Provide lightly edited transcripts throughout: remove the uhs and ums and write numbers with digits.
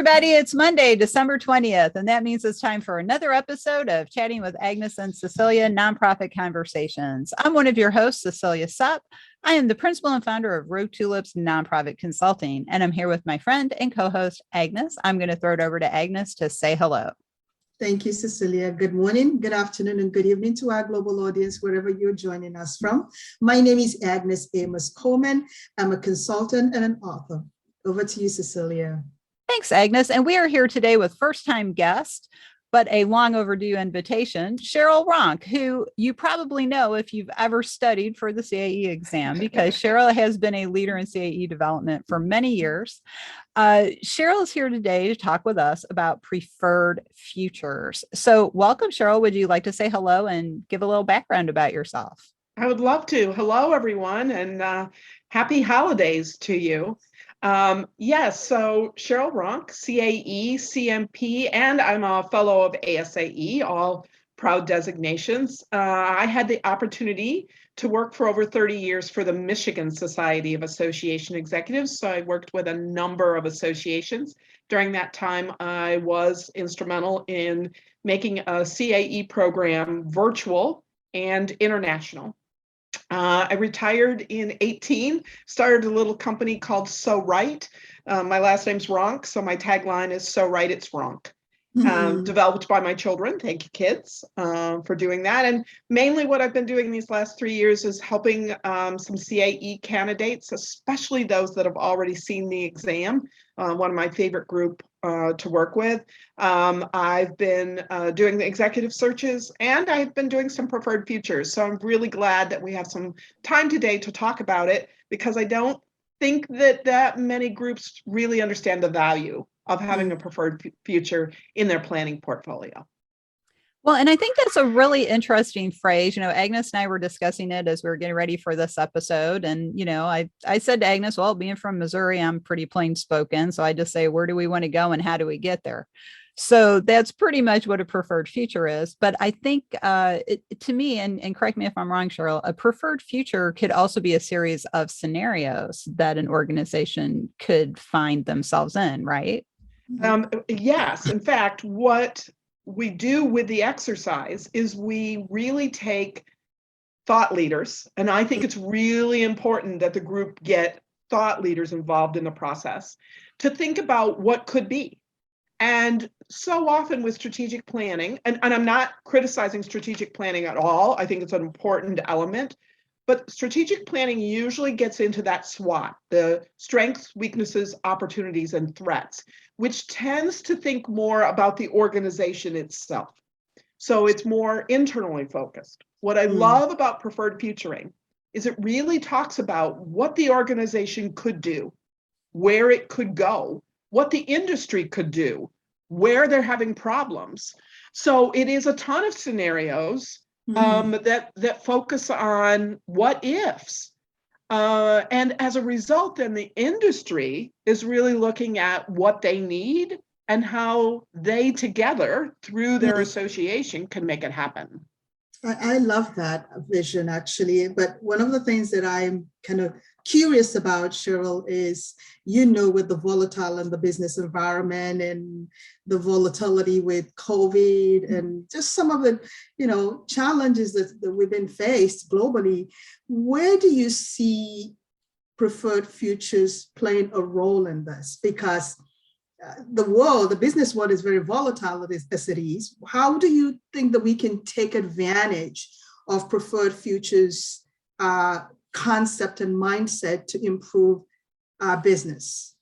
everybody. It's Monday, December 20th, and that means it's time for another episode of Chatting with Agnes and Cecilia Nonprofit Conversations. I'm one of your hosts, Cecilia Supp. I am the principal and founder of Rogue Tulips Nonprofit Consulting, and I'm here with my friend and co-host, Agnes. I'm going to throw it over to Agnes to say hello. Thank you, Cecilia. Good morning, good afternoon, and good evening to our global audience, wherever you're joining us from. My name is Agnes Amos Coleman. I'm a consultant and an author. Over to you, Cecilia. Thanks, Agnes. And we are here today with first-time guest, but a long overdue invitation, Cheryl Ronk, who you probably know if you've ever studied for the CAE exam, because Cheryl has been a leader in CAE development for many years. Cheryl is here today to talk with us about preferred futures. So welcome, Cheryl. Would you like to say hello and give a little background about yourself? I would love to. Hello, everyone, and happy holidays to you. Yes, so Cheryl Ronk, CAE, CMP, and I'm a fellow of ASAE, all proud designations. I had the opportunity to work for over 30 years for the Michigan Society of Association Executives. So I worked with a number of associations. During that time, I was instrumental in making a CAE program virtual and international. I retired in 18, started a little company called So Right. My last name's Ronk, so my tagline is So Right, It's Ronk. Developed by my children. Thank you, kids, for doing that. And mainly what I've been doing these last 3 years is helping some CAE candidates, especially those that have already seen the exam. One of my favorite group to work with. I've been doing the executive searches, and I've been doing some preferred futures. So I'm really glad that we have some time today to talk about it, because I don't think that many groups really understand the value of having a preferred future in their planning portfolio. Well, and I think that's a really interesting phrase. Agnes and I were discussing it as we were getting ready for this episode. And, I said to Agnes, well, being from Missouri, I'm pretty plain spoken. So I just say, where do we want to go and how do we get there? So that's pretty much what a preferred future is. But I think to me, and correct me if I'm wrong, Cheryl, a preferred future could also be a series of scenarios that an organization could find themselves in, right? Yes. In fact, what we do with the exercise is we really take thought leaders, and I think it's really important that the group get thought leaders involved in the process to think about what could be. And so often with strategic planning, and I'm not criticizing strategic planning at all, I think it's an important element, but strategic planning usually gets into that SWOT, the strengths, weaknesses, opportunities, and threats, which tends to think more about the organization itself. So it's more internally focused. What I love about preferred futuring is it really talks about what the organization could do, where it could go, what the industry could do, where they're having problems. So it is a ton of scenarios that focus on what ifs. And as a result, then the industry is really looking at what they need and how they together, through their association, can make it happen. I love that vision, actually. But one of the things that I'm kind of curious about, Cheryl, is, with the volatile and the business environment and the volatility with COVID and just some of the, challenges that we've been faced globally, where do you see preferred futures playing a role in this? Because the business world is very volatile as it is. How do you think that we can take advantage of preferred futures concept and mindset to improve our business?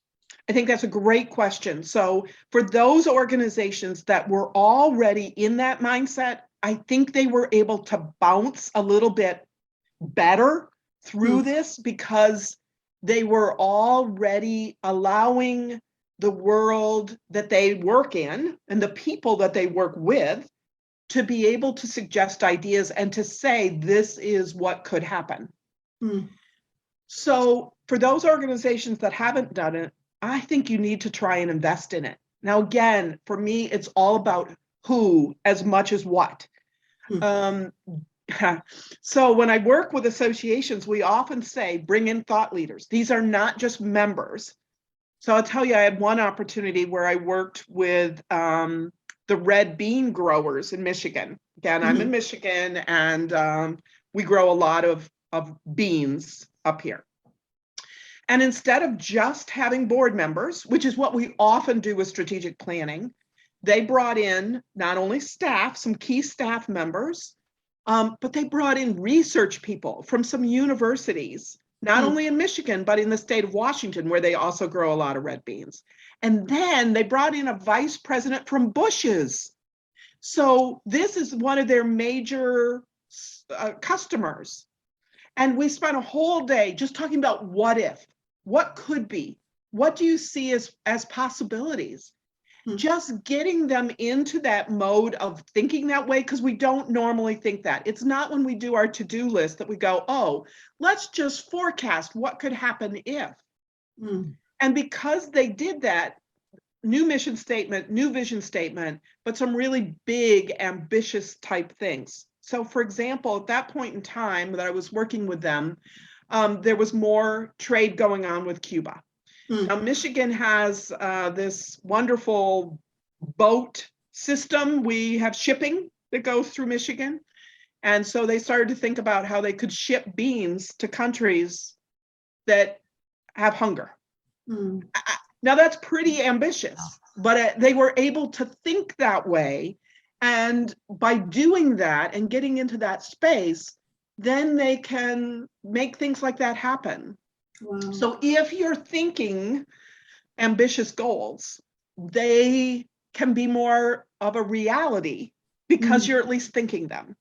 I think that's a great question. So for those organizations that were already in that mindset, I think they were able to bounce a little bit better through this, because they were already allowing the world that they work in and the people that they work with to be able to suggest ideas and to say, this is what could happen. So for those organizations that haven't done it, I think you need to try and invest in it. Now, again, for me, it's all about who as much as what. So when I work with associations, we often say, bring in thought leaders. These are not just members. So I'll tell you, I had one opportunity where I worked with the red bean growers in Michigan. Again, I'm in Michigan, and we grow a lot of beans up here. And instead of just having board members, which is what we often do with strategic planning, they brought in not only staff, some key staff members, but they brought in research people from some universities, not only in Michigan, but in the state of Washington, where they also grow a lot of red beans. And then they brought in a vice president from Bush's. So this is one of their major customers. And we spent a whole day just talking about what if, what could be, what do you see as possibilities? Just getting them into that mode of thinking that way, because we don't normally think that. It's not when we do our to-do list that we go, oh, let's just forecast what could happen if. And because they did that, new mission statement, new vision statement, but some really big, ambitious type things. So for example, at that point in time that I was working with them, there was more trade going on with Cuba. Now, Michigan has this wonderful boat system. We have shipping that goes through Michigan. And so they started to think about how they could ship beans to countries that have hunger. Now, that's pretty ambitious, but they were able to think that way. And by doing that and getting into that space, then they can make things like that happen. Wow. So if you're thinking ambitious goals, they can be more of a reality because you're at least thinking them.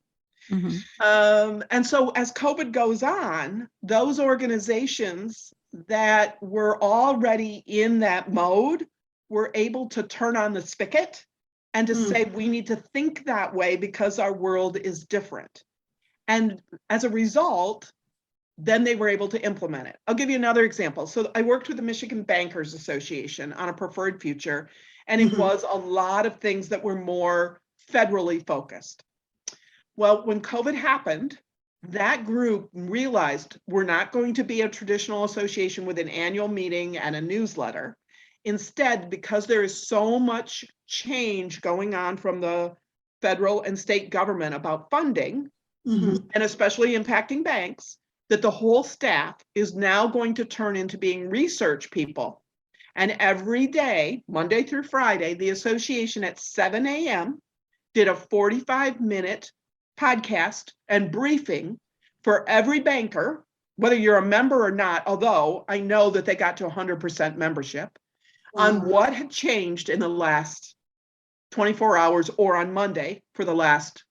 And so as COVID goes on, those organizations that were already in that mode were able to turn on the spigot and to say, we need to think that way because our world is different. And as a result, then they were able to implement it. I'll give you another example. So I worked with the Michigan Bankers Association on a preferred future, and it was a lot of things that were more federally focused. Well, when COVID happened, that group realized we're not going to be a traditional association with an annual meeting and a newsletter. Instead, because there is so much change going on from the federal and state government about funding, and especially impacting banks, that the whole staff is now going to turn into being research people. And every day, Monday through Friday, the association at 7 a.m. did a 45-minute podcast and briefing for every banker, whether you're a member or not, although I know that they got to 100% membership, on what had changed in the last 24 hours or on Monday for the last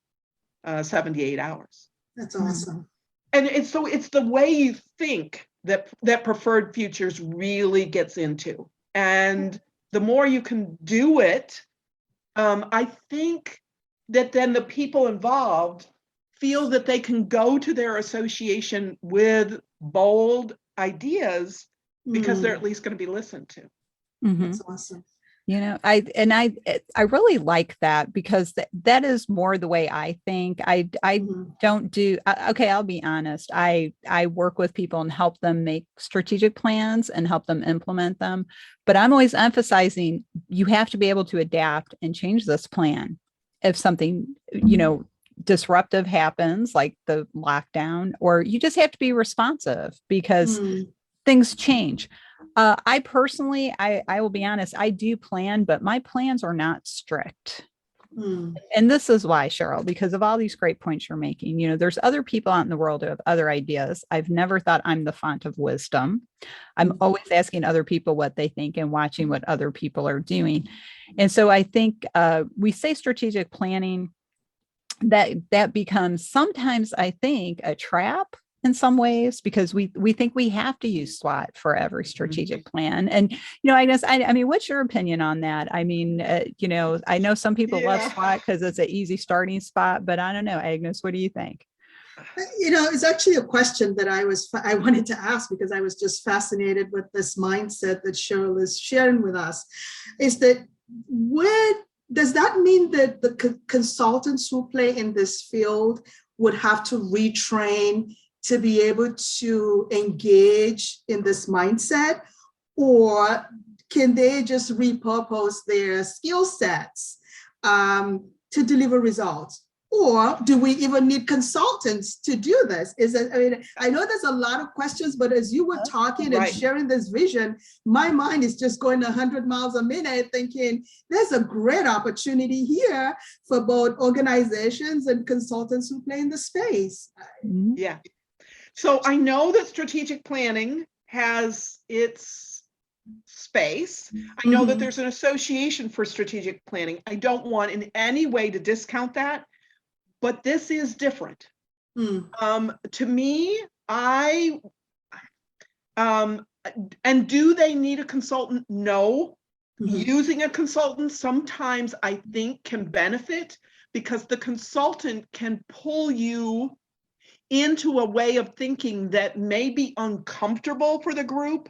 78 hours. That's awesome. And it's the way you think that preferred futures really gets into. And the more you can do it, I think that then the people involved feel that they can go to their association with bold ideas because they're at least going to be listened to. That's awesome. You know, I really like that because that is more the way I think. I don't do, okay, I'll be honest. I work with people and help them make strategic plans and help them implement them. But I'm always emphasizing you have to be able to adapt and change this plan if something, disruptive happens, like the lockdown, or you just have to be responsive because things change. I personally, I will be honest, I do plan, but my plans are not strict. And this is why, Cheryl, because of all these great points you're making. There's other people out in the world who have other ideas. I've never thought I'm the font of wisdom. I'm always asking other people what they think and watching what other people are doing. And so I think we say strategic planning, that becomes sometimes, I think, a trap in some ways, because we think we have to use SWOT for every strategic plan. And, Agnes, I mean, what's your opinion on that? I mean, I know some people love SWOT because it's an easy starting spot, but I don't know, Agnes, what do you think? It's actually a question that I wanted to ask because I was just fascinated with this mindset that Cheryl is sharing with us. Is that does that mean that the consultants who play in this field would have to retrain to be able to engage in this mindset? Or can they just repurpose their skill sets to deliver results? Or do we even need consultants to do this? I know there's a lot of questions, but as you were talking and sharing this vision, my mind is just going 100 miles a minute thinking there's a great opportunity here for both organizations and consultants who play in the space. Yeah. So I know that strategic planning has its space. I know that there's an association for strategic planning. I don't want in any way to discount that. But this is different. To me, and do they need a consultant? No. Using a consultant sometimes I think can benefit because the consultant can pull you into a way of thinking that may be uncomfortable for the group,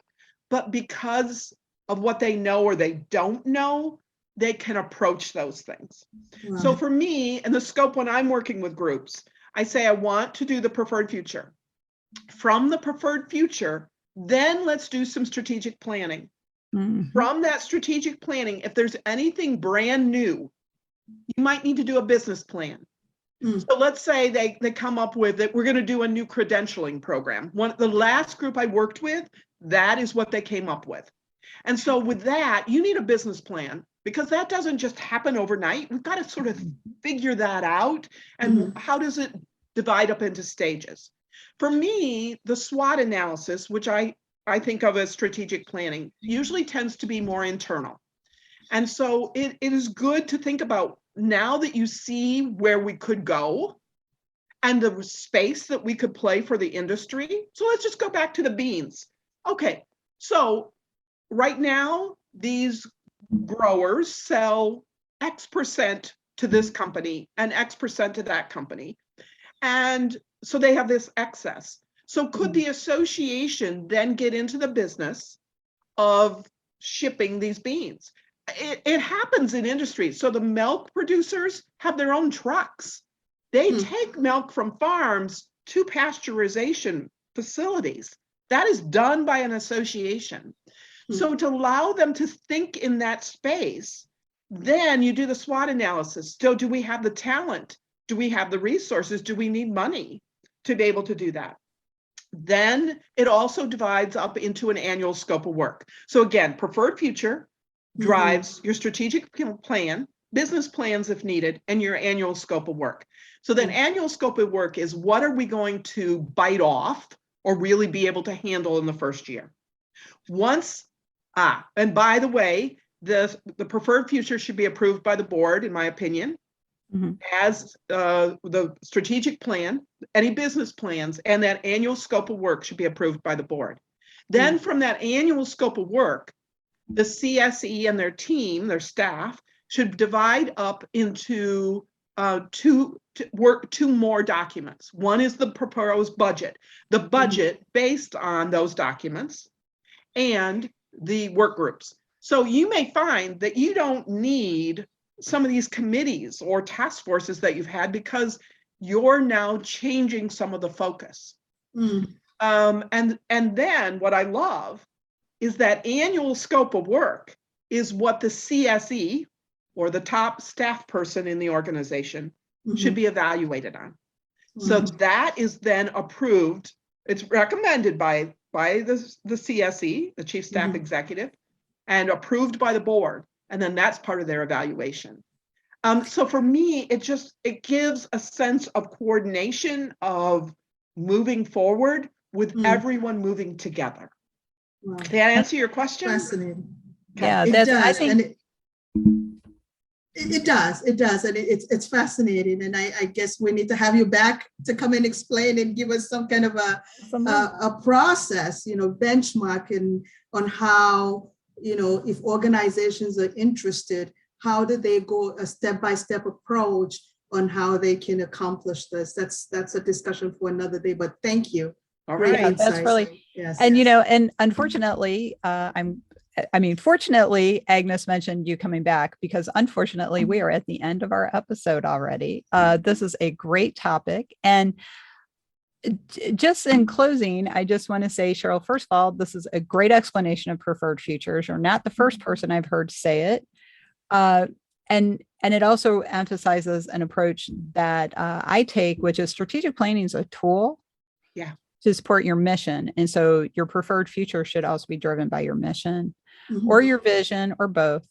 but because of what they know or they don't know, they can approach those things. Right. So for me, in the scope when I'm working with groups, I say I want to do the preferred future. From the preferred future, then let's do some strategic planning. From that strategic planning, if there's anything brand new, you might need to do a business plan. So let's say they come up with that we're going to do a new credentialing program. The last group I worked with, that is what they came up with. And so with that, you need a business plan. Because that doesn't just happen overnight. We've got to sort of figure that out. And how does it divide up into stages? For me, the SWOT analysis, which I think of as strategic planning, usually tends to be more internal. And so it is good to think about now that you see where we could go and the space that we could play for the industry. So let's just go back to the beans. Okay, so right now, these growers sell X% to this company and X% to that company. And so they have this excess. So could the association then get into the business of shipping these beans? It happens in industry. So the milk producers have their own trucks. They take milk from farms to pasteurization facilities. That is done by an association. So to allow them to think in that space, then you do the SWOT analysis. So do we have the talent? Do we have the resources? Do we need money to be able to do that? Then it also divides up into an annual scope of work. So again, preferred future drives your strategic plan, business plans if needed, and your annual scope of work. So then annual scope of work is what are we going to bite off or really be able to handle in the first year? And by the way, the preferred future should be approved by the board, in my opinion, as the strategic plan, any business plans, and that annual scope of work should be approved by the board. Then from that annual scope of work, the CSE and their team, their staff, should divide up into two more documents. One is the proposed budget, the budget based on those documents, and the work groups. So you may find that you don't need some of these committees or task forces that you've had because you're now changing some of the focus. And then what I love is that annual scope of work is what the CSE or the top staff person in the organization should be evaluated on. So that is then approved. It's recommended by the CSE, the Chief Staff Executive, and approved by the board. And then that's part of their evaluation. So for me, it gives a sense of coordination of moving forward with everyone moving together. Wow. Did that answer your question? Fascinating. Okay. Yeah, it does. I think it does. It does. And it's fascinating. And I guess we need to have you back to come and explain and give us some kind of a process, benchmarking on how, if organizations are interested, how do they go a step-by-step approach on how they can accomplish this? That's a discussion for another day, but thank you. All right. Yeah, that's really, yes, and and unfortunately, fortunately, Agnes mentioned you coming back because unfortunately we are at the end of our episode already. This is a great topic, and Just in closing, I just want to say, Cheryl, first of all, this is a great explanation of preferred futures. You're not the first person I've heard say it. Uh, and it also emphasizes an approach that I take, which is strategic planning is a tool Yeah. to support your mission. And so your preferred future should also be driven by your mission Mhm. or your vision or both.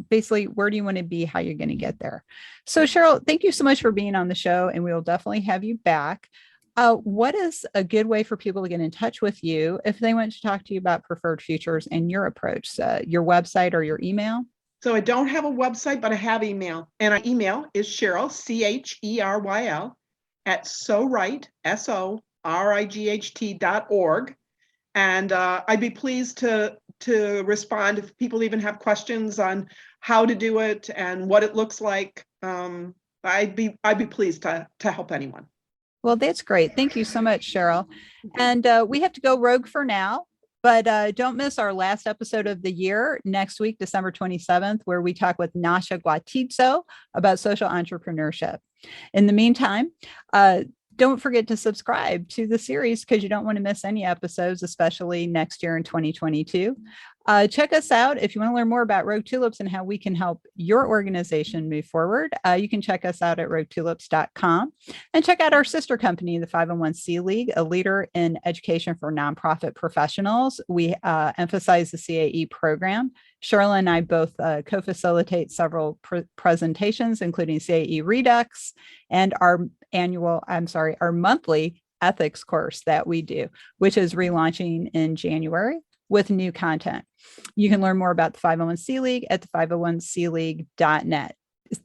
Basically, where do you want to be, how you're going to get there. So Cheryl, thank you so much for being on the show, and we will definitely have you back. What is a good way for people to get in touch with you if they want to talk to you about preferred futures and your approach, your website or your email? So I don't have a website, but I have email. And our email is Cheryl, Cheryl, at SORIGHT.org. And I'd be pleased to respond if people even have questions on how to do it and what it looks like. I'd be pleased to help anyone. Well, that's great. Thank you so much, Cheryl. And we have to go rogue for now, but don't miss our last episode of the year next week, December 27th, where we talk with Nasha Guatizzo about social entrepreneurship. In the meantime, don't forget to subscribe to the series because you don't want to miss any episodes, especially next year in 2022. Check us out if you want to learn more about Rogue Tulips and how we can help your organization move forward. You can check us out at roguetulips.com and check out our sister company, the 501c League, a leader in education for nonprofit professionals. We emphasize the CAE program. Cheryl and I both co-facilitate several presentations, including CAE Redux and our monthly ethics course that we do, which is relaunching in January with new content. You can learn more about the 501c League at the 501cleague.net.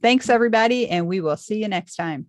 Thanks, everybody, and we will see you next time.